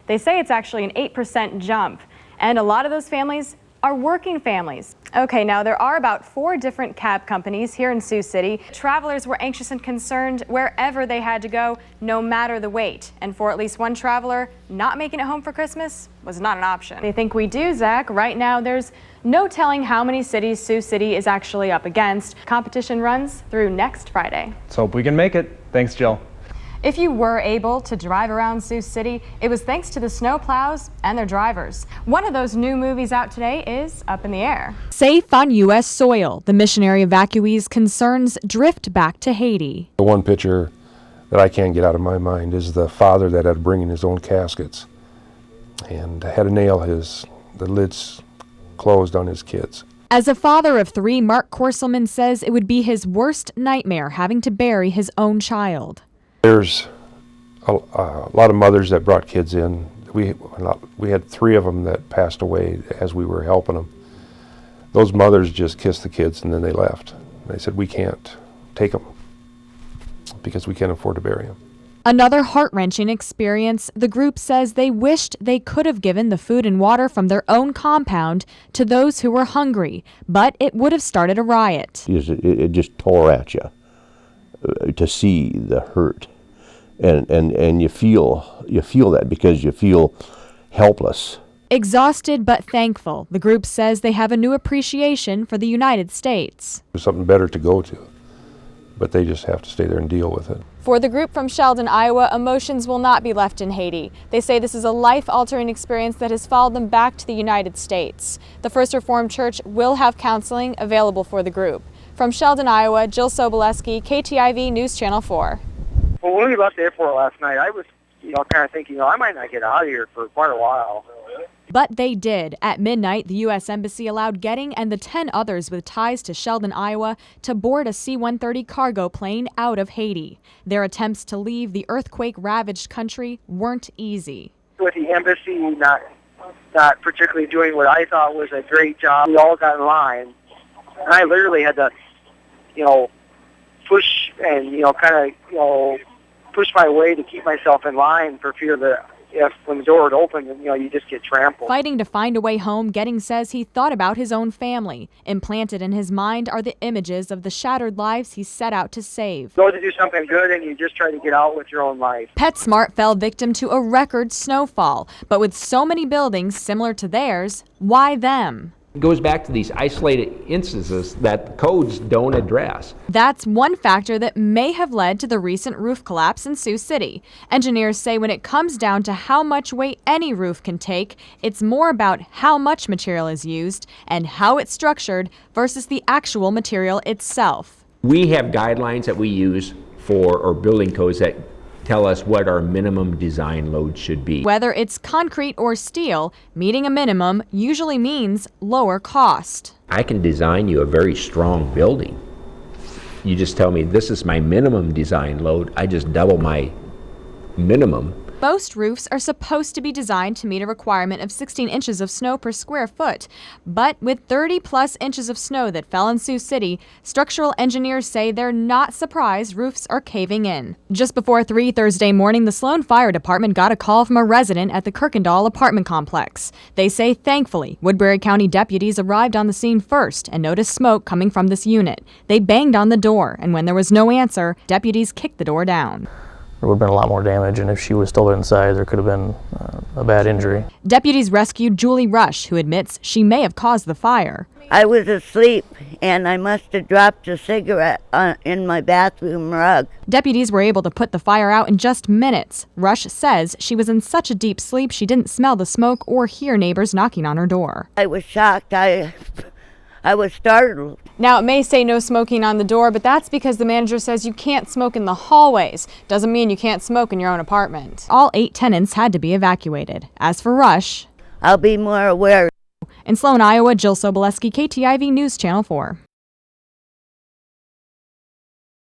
They say it's actually an 8% jump. And a lot of those families are working families. Okay, now there are about 4 different cab companies here in Sioux City. Travelers were anxious and concerned wherever they had to go, no matter the wait. And for at least one traveler, not making it home for Christmas was not an option. They think we do, Zach. Right now, there's no telling how many cities Sioux City is actually up against. Competition runs through next Friday. Let's hope we can make it. Thanks, Jill. If you were able to drive around Sioux City, it was thanks to the snowplows and their drivers. One of those new movies out today is Up in the Air. Safe on U.S. soil, the missionary evacuees' concerns drift back to Haiti. The one picture that I can't get out of my mind is the father that had to bring in his own caskets and had to nail the lids closed on his kids. As a father of 3, Mark Korselman says it would be his worst nightmare having to bury his own child. There's a lot of mothers that brought kids in. We had 3 of them that passed away as we were helping them. Those mothers just kissed the kids and then they left. They said, we can't take them because we can't afford to bury them. Another heart-wrenching experience. The group says they wished they could have given the food and water from their own compound to those who were hungry, but it would have started a riot. It just tore at you to see the hurt. And you feel that because you feel helpless. Exhausted but thankful, the group says they have a new appreciation for the United States. There's something better to go to, but they just have to stay there and deal with it. For the group from Sheldon, Iowa, emotions will not be left in Haiti. They say this is a life-altering experience that has followed them back to the United States. The First Reformed Church will have counseling available for the group. From Sheldon, Iowa, Jyl Soboleski, KTIV News Channel 4. Well, when we left the airport last night, I was, kind of thinking, I might not get out of here for quite a while. But they did. At midnight, the U.S. Embassy allowed Getting and the 10 others with ties to Sheldon, Iowa, to board a C-130 cargo plane out of Haiti. Their attempts to leave the earthquake-ravaged country weren't easy. With the embassy not particularly doing what I thought was a great job, we all got in line. And I literally had to, push and, push my way to keep myself in line for fear that when the door would open, you just get trampled. Fighting to find a way home, Getting says he thought about his own family. Implanted in his mind are the images of the shattered lives he set out to save. Go to do something good and you just try to get out with your own life. PetSmart fell victim to a record snowfall, but with so many buildings similar to theirs, why them? It goes back to these isolated instances that codes don't address. That's one factor that may have led to the recent roof collapse in Sioux City. Engineers say when it comes down to how much weight any roof can take, it's more about how much material is used and how it's structured versus the actual material itself. We have guidelines that we use or building codes that tell us what our minimum design load should be. Whether it's concrete or steel, meeting a minimum usually means lower cost. I can design you a very strong building. You just tell me this is my minimum design load, I just double my minimum. Most roofs are supposed to be designed to meet a requirement of 16 inches of snow per square foot. But with 30-plus inches of snow that fell in Sioux City, structural engineers say they're not surprised roofs are caving in. Just before 3 Thursday morning, the Sloan Fire Department got a call from a resident at the Kirkendall apartment complex. They say, thankfully, Woodbury County deputies arrived on the scene first and noticed smoke coming from this unit. They banged on the door, and when there was no answer, deputies kicked the door down. There would have been a lot more damage, and if she would have still been inside, there could have been a bad injury. Deputies rescued Julie Rush, who admits she may have caused the fire. I was asleep, and I must have dropped a cigarette in my bathroom rug. Deputies were able to put the fire out in just minutes. Rush says she was in such a deep sleep she didn't smell the smoke or hear neighbors knocking on her door. I was shocked. I was startled. Now, it may say no smoking on the door, but that's because the manager says you can't smoke in the hallways. Doesn't mean you can't smoke in your own apartment. All 8 tenants had to be evacuated. As for Rush, I'll be more aware. In Sloan, Iowa, Jyl Soboleski, KTIV News Channel 4.